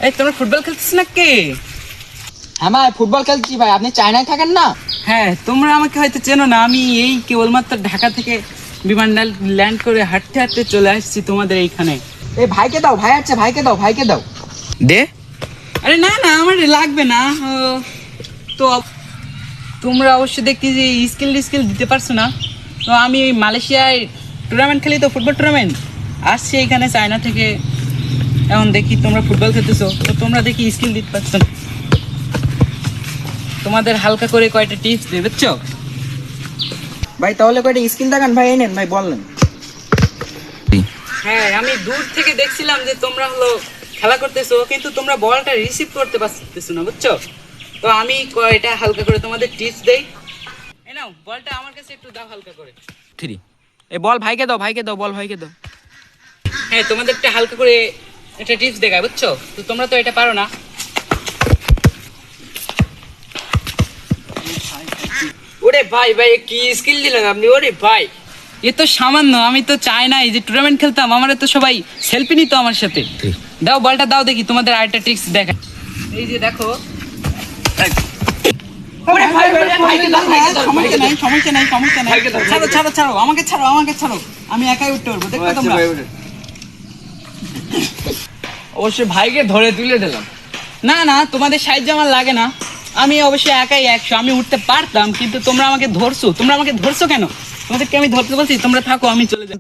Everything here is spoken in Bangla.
এই তোমরা ফুটবল খেলতেছ নাকি? হ্যাঁ ভাই ফুটবল খেলছি ভাই। আপনি চায়নায় থাকেন না? হ্যাঁ, তোমরা আমাকে হয়তো চেনো না। আমি এই কেবলমাত্র ঢাকা থেকে বিমান ল্যান্ড করে হাঁটতে হাঁটতে চলে আসছি তোমাদের এইখানে। এই ভাইকে দাও, ভাই আছে, ভাইকে দাও, ভাইকে দাও। দে। আরে না না, আমার লাগবে না। তো তোমরা অবশ্যই দেখছি যে স্কিল দিতে পারছো না। তো আমি ওই মালয়েশিয়ায় টুর্নামেন্ট খেলি, তো ফুটবল টুর্নামেন্ট আসছি এইখানে চায়না থেকে। এখন দেখি তোমরা ফুটবল খেলতেছো, তো তোমরা দেখি স্কিল দিতে পারছো না। তোমাদের হালকা করে কয়টা টিপস দিয়ে বুঝছো? ভাই তাহলে কয়টা স্কিল দেখান ভাই, এনেন ভাই বললেন। হ্যাঁ, আমি দূর থেকে দেখছিলাম যে তোমরা হলো খেলা করতেছো, কিন্তু তোমরা বলটা রিসিভ করতে পারতেছো না বুঝছো। তো আমি কয়টা হালকা করে তোমাদের টিপস দেই। এই নাও বলটা আমার কাছে একটু দাও হালকা করে। এই বল ভাইকে দাও, ভাইকে দাও, বল ভাইকে দাও। হ্যাঁ, তোমাদের একটা হালকা করে একটা টিপস দেখায় বুঝছো। তো তোমরা তো এটা পারো না। ওরে ভাই ভাই কি স্কিল দিলেন আপনি? ওরে ভাই এ তো সামান্য। আমি তো চাই না এই যে টুর্নামেন্ট খেলতাম, আমার তো সবাই সেলফি নিত আমার সাথে। দাও বলটা দাও দেখি, তোমাদের আরেকটা টিপস দেখা। এই যে দেখো। ওরে ভাই ভাইকে দাও, ভাইকে দাও, সমস্যা নাই, সমস্যা নাই, সমস্যা নাই। ছাড়ো ছাড়ো ছাড়ো, আমাকে ছাড়ো, আমাকে ছাড়ো। আমি একাই উঠতে পারবো, দেখো তোমরা। অবশ্যই ভাইকে ধরে তুলে দিলাম। না না, তোমাদের সাহায্য আমার লাগে না। আমি অবশ্যই একাই 100 আমি উঠতে পারতাম, কিন্তু তোমরা আমাকে ধরছো। তোমরা আমাকে ধরছো কেন? তোমাদেরকে আমি ধরতে বলছি, তোমরা থাকো, আমি চলে যাই।